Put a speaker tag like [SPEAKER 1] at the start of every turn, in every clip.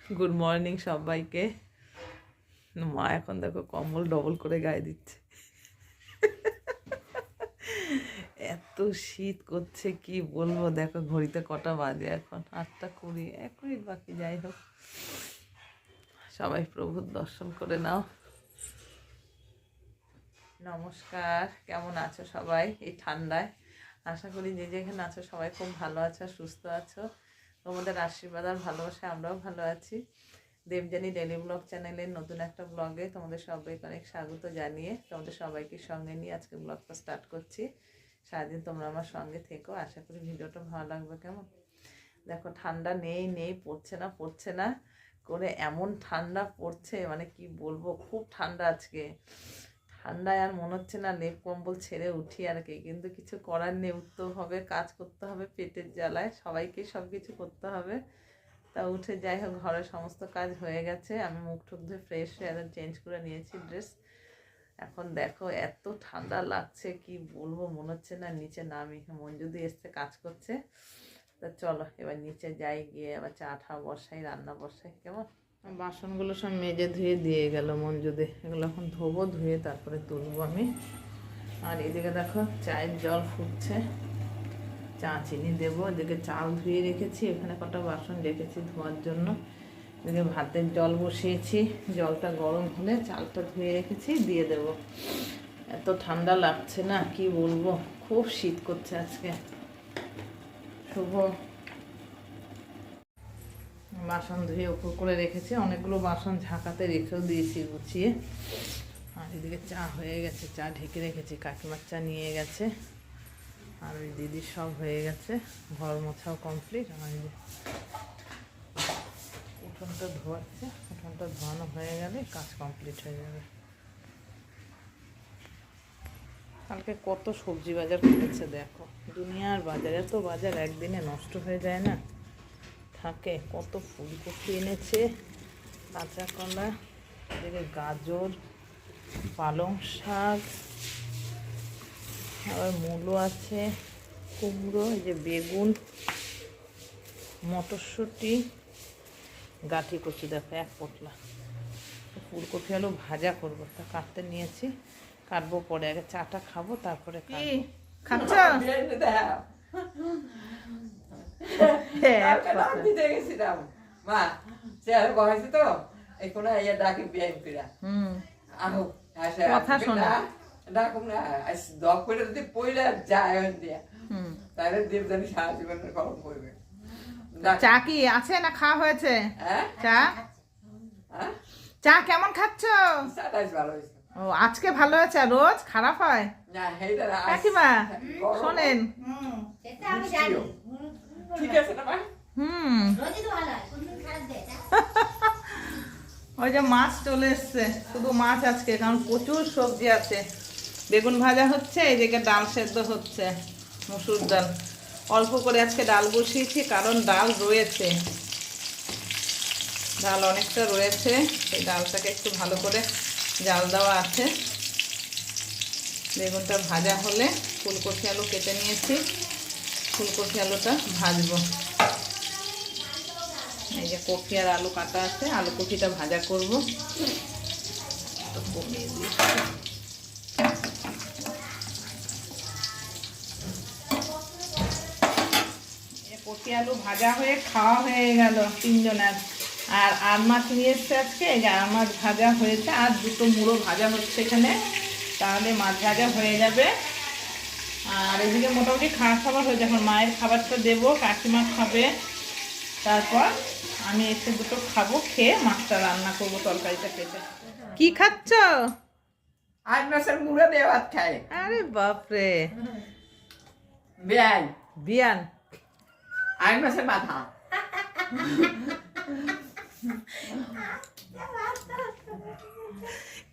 [SPEAKER 1] Good morning সবাইকে। মা এখন দেখো কম্বল ডবল করে গায়ে দিচ্ছে, এত শীত করছে কি বলবো। দেখো ঘড়িতে কটা বাজে, এখন 8:20, 1 মিনিট বাকি। যাই হোক, সবাই প্রভুর দর্শন করে নাও। নমস্কার, কেমন আছো সবাই এই ঠান্ডায়? আশা করি যে যেখানে আছো সবাই খুব ভালো আছো, সুস্থ আছো। তোমাদের আশীর্বাদ আর ভালোবাসা আমরাও ভালো আছি। দেবযানী ডেলি ব্লগ চ্যানেলের নতুন একটা ব্লগে তোমাদের সবাইকে অনেক স্বাগত জানিয়ে তোমাদের সবাইকে সঙ্গে নিয়ে আজকে ব্লগটা স্টার্ট করছি। সারাদিন তোমরা আমার সঙ্গে থেকো, আশা করি ভিডিওটা ভালো লাগবে। কেমন দেখো, ঠান্ডা নেই পড়ছে না করে এমন ঠান্ডা পড়ছে, মানে কি বলবো, খুব ঠান্ডা আজকে। ঠান্ডায় আর মনে হচ্ছে না লেপ কম্বল ছেড়ে উঠি আর কি, কিন্তু কিছু করার নেই, উঠতে হবে, কাজ করতে হবে, পেটের জ্বালায় সবাইকে সব কিছু করতে হবে। তা উঠে যাই হোক, ঘরের সমস্ত কাজ হয়ে গেছে। আমি মুখ টুক ধুয়ে ফ্রেশ হয়ে একদম চেঞ্জ করে নিয়েছি ড্রেস। এখন দেখো এত ঠান্ডা লাগছে কি বলবো, মনে হচ্ছে না নিচে নামি। মঞ্জুদি এসছে, কাজ করছে। তা চলো এবার নিচে যাই, গিয়ে আবার চা ঠা বসাই, রান্না বসাই। কেমন বাসনগুলো সব মেজে ধুয়ে দিয়ে গেল মঞ্জুদি, এগুলো এখন ধোবো, ধুয়ে তারপরে তুলবো আমি। আর এদিকে দেখো চায়ের জল ফুটছে, চা চিনি দেবো। এদিকে চাল ধুয়ে রেখেছি, এখানে কটা বাসন রেখেছি ধোয়ার জন্য। এদিকে ভাতের জল বসিয়েছি, জলটা গরম হলে চালটা ধুয়ে রেখেছি, দিয়ে দেব। এত ঠান্ডা লাগছে না কি বলবো, খুব শীত করছে আজকে। শুভ বাসন ধুয়ে উপর করে রেখেছি, অনেকগুলো বাসন ঝাঁকাতে রেখেও দিয়েছি গুছিয়ে। আর এদিকে চা হয়ে গেছে, চা ঢেকে রেখেছি, কাকিমার চা নিয়ে গেছে। আর ওই দিদির সব হয়ে গেছে, ঘর মোছাও কমপ্লিট। আর এই যে উঠোনটা ধোয়াচ্ছে, উঠোনটা ধোয়ানো হয়ে গেলে কাজ কমপ্লিট হয়ে যাবে। কালকে কত সবজি বাজার করেছে দেখো, দুনিয়ার বাজার, এত বাজার একদিনে নষ্ট হয়ে যায় না, থাকে। কত ফুলকপি এনেছে, কাঁচা কলা, এদিকে গাজর, পালং শাক, আবার মূলো আছে, কুমড়ো, এই যে বেগুন, মটরশুঁটি, গাঠি কচু দেখো 1 পটলা। ফুলকপি আলু ভাজা করবো, তা কাটতে নিয়েছি, কাটবো পরে। আগে চাটা খাবো তারপরে খাচ্ছ। কথা শোনা
[SPEAKER 2] ডাকুম না, দখ করে যদি পইলা যায় দিয়া, তাহলে দেবদানি সারা জীবনের গরম করবে।
[SPEAKER 1] চা কি আছে না খাওয়া হয়েছে? চা চা কেমন খাচ্ছ?
[SPEAKER 2] ভালো হয়েছে।
[SPEAKER 1] ও আজকে ভালো হয়েছে, রোজ খারাপ হয়
[SPEAKER 2] না? হেইটা
[SPEAKER 1] কাকিমা শোনেন,
[SPEAKER 2] ঠিক আছে না মা?
[SPEAKER 1] ওই যে মাছ চলে এসছে, শুধু মাছ আজকে, কারণ প্রচুর সবজি আছে। বেগুন ভাজা হচ্ছে, এইদিকে ডাল সেদ্ধ হচ্ছে, মসুর ডাল। অল্প করে আজকে ডাল বসিয়েছি, কারণ ডাল রয়েছে, ডাল অনেকটা রয়েছে, সেই ডালটাকে একটু ভালো করে জাল দেওয়া আছে। বেগুনটা ভাজা হলে ফুলকপি আলু কেটে নিয়েছি, ফুলকপি আলুটা ভাজবো। এই যে কপি আর আলু কাটা আছে, আলু কপিটা ভাজা করব। কমিয়ে দিই। কপি আলু ভাজা হয়ে খাওয়া হয়ে গেল 3 জনের। আর মাছ নিয়ে এসছে আজকে, আর মাছ ভাজা হয়েছে, আর 2টো মুড়ো ভাজা হচ্ছে এখানে, তাহলে মাছ ভাজা হয়ে যাবে। আর এদিকে মোটামুটি খাওয়া খাবার হয়ে যাবে। এখন মায়ের খাবারটা দেবো, কাকিমা খাবে, তারপর আমি এসে 2টো খাবো, খেয়ে মাছটা রান্না করবো, তরকারিটা কেটে। কি খাচ্ছ?
[SPEAKER 2] 8 মাসের মুড়া দিয়ে ভাত খায়।
[SPEAKER 1] আরে বাপরে,
[SPEAKER 2] বিয়ান
[SPEAKER 1] বিয়ান
[SPEAKER 2] 8 মাসের মাথা।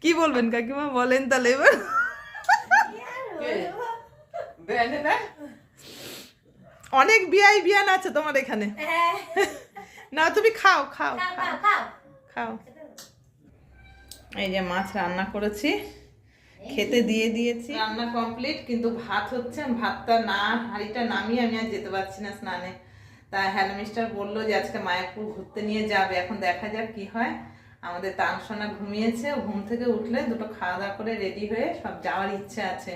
[SPEAKER 1] কি বলবেন কাকিমা, বলেন তাহলে এবার। অনেক বিয়ান আছে তোমার এখানে। না তুমি খাও খাও খাও। এই যে মাছ রান্না করেছি, খেতে দিয়ে দিয়েছি, রান্না কমপ্লিট। কিন্তু ভাত হচ্ছে, ভাতটা না, হাঁড়িটা নামিয়ে আমি আর যেতে পারছি না স্নানে, তা হ্যালো মিস্টার বললো যে আজকে মায়াপুর ঘুরতে নিয়ে যাবে, এখন দেখা যাক কি হয়। আমাদের তানসোনা ঘুমিয়েছে, ঘুম থেকে উঠলে দুটো খাওয়া দাওয়া করে রেডি হয়ে সব যাওয়ার ইচ্ছে আছে।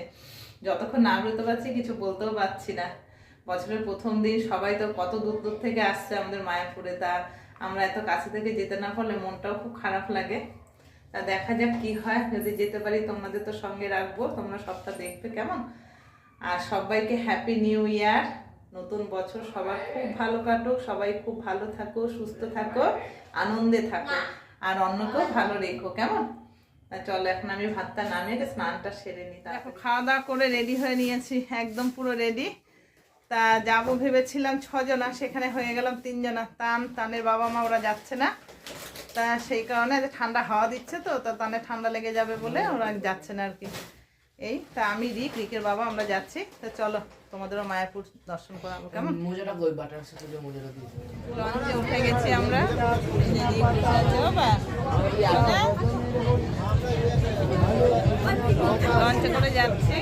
[SPEAKER 1] যতক্ষণ না বেরোতে পারছি কিছু বলতেও পারছি না। বছরের প্রথম দিন, সবাই তো কত দূর দূর থেকে আসছে আমাদের মায়াপুরে, তা আমরা এত কাছে থেকে যেতে না পারলে মনটাও খুব খারাপ লাগে। তা দেখা যাক কি হয়, যদি যেতে পারি তোমাদের তো সঙ্গে রাখবো, তোমরা সবটা দেখবে কেমন। আর সবাইকে হ্যাপি নিউ ইয়ার, নতুন বছর সবার খুব ভালো কাটুক, সবাই খুব ভালো থাকো, সুস্থ থাকো, আনন্দে থাকো, আর অন্যকেও ভালো রেখো, কেমন। চলো এখন আমি ভাতটা নামিয়ে স্নানটা সেরে নিই। দেখো খাওয়া দাওয়া করে রেডি হয়ে নিয়েছি, একদম পুরো রেডি। তা যাবো ভেবেছিলাম 6 জনা, সেখানে হয়ে গেলাম 3 জনা। তানের বাবা মা ওরা যাচ্ছে না, তা সেই কারণে ঠান্ডা হাওয়া দিচ্ছে তো, তা তানের ঠান্ডা লেগে যাবে বলে ওরা যাচ্ছে না আর কি। এই তা আমি রিকের বাবা আমরা যাচ্ছি। তা চলো তোমাদেরও মায়াপুর দর্শন করাবো, কেমন। লঞ্চে উঠে গেছি আমরা, লঞ্চে করে যাচ্ছি।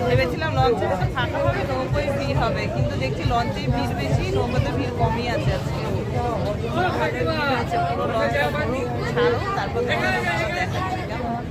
[SPEAKER 1] ভেবেছিলাম লঞ্চে ফাঁকা হবে, নৌকোয় ভিড় হবে, কিন্তু দেখছি লঞ্চেই ভিড় বেশি, নৌকোতে ভিড় কমই আছে আজকে। পুরো লঞ্চটা ছাড়ো, তারপর দেখাচ্ছি কেমন।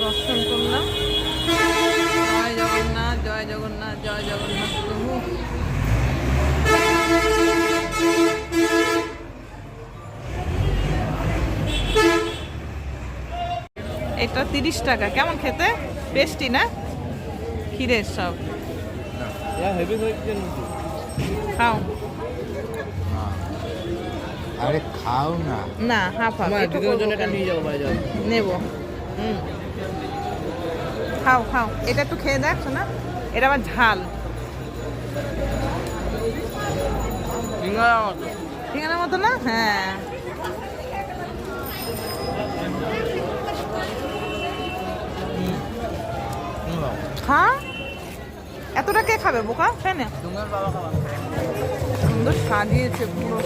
[SPEAKER 1] দর্শন করলাম, জয় জগন্নাথ, জয় জগন্নাথ, জয় জগন্নাথ প্রভু। এটা 30 টাকা, কেমন খেতে? টেস্টি না? ক্ষীরের সব খাও।
[SPEAKER 3] আরে খাও না,
[SPEAKER 1] না হাফ হাফ নেবো। খাও খাও, এটা একটু খেয়ে দেখ না, এটা আমার ঝাল। সিঙ্গারার মতো না? হ্যাঁ খা, এতটা কে খাবে বোকা, তাই না? সুন্দর সাজিয়েছে পুরো,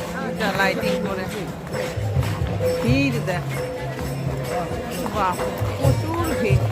[SPEAKER 1] লাইটিং করে, ভিড় দেখ, বাহ প্রচুর ভিড়।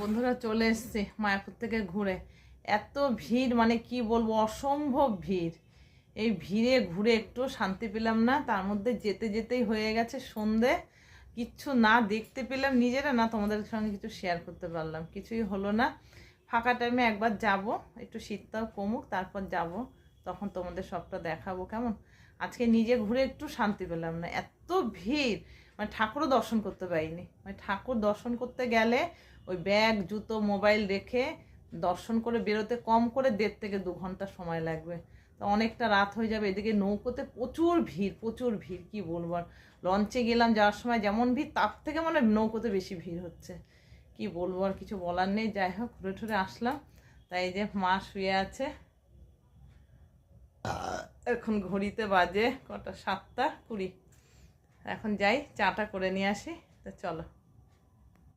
[SPEAKER 1] বন্ধুরা চলে এসছে মায়াপুর থেকে ঘুরে, এত ভিড় মানে কি বলবো, অসম্ভব ভিড়। এই ভিড়ে ঘুরে একটু শান্তি পেলাম না, তার মধ্যে যেতে যেতেই হয়ে গেছে সন্ধে। কিচ্ছু না দেখতে পেলাম নিজেরা, না তোমাদের সঙ্গে কিছু শেয়ার করতে পারলাম, কিছুই হলো না। ফাঁকা টাইমে একবার যাব, একটু শীতটাও কমুক, তারপর যাব, তখন তোমাদের সবটা দেখাবো। কেমন আজকে নিজে ঘুরে একটু শান্তি পেলাম না, এত ভিড়, মানে ঠাকুরও দর্শন করতে পারিনি। মানে ঠাকুর দর্শন করতে গেলে ওই ব্যাগ জুতো মোবাইল রেখে দর্শন করে বেরোতে কম করে 1.5 থেকে 2 ঘন্টা সময় লাগবে, তো অনেকটা রাত হয়ে যাবে। এদিকে নৌকোতে প্রচুর ভিড়, প্রচুর ভিড়, কি বলবো আর। লঞ্চে গেলাম যাওয়ার সময় যেমন ভিড়, তার থেকে মানে নৌকোতে বেশি ভিড় হচ্ছে, কি বলবো আর, কিছু বলার নেই। যাই হোক, ঘুরে ঠুরে আসলাম। তাই এই যে মা শুয়ে আছে, এখন ঘড়িতে বাজে কটা, 7টা 20। এখন যাই চাটা করে নিয়ে আসি, তো চলো।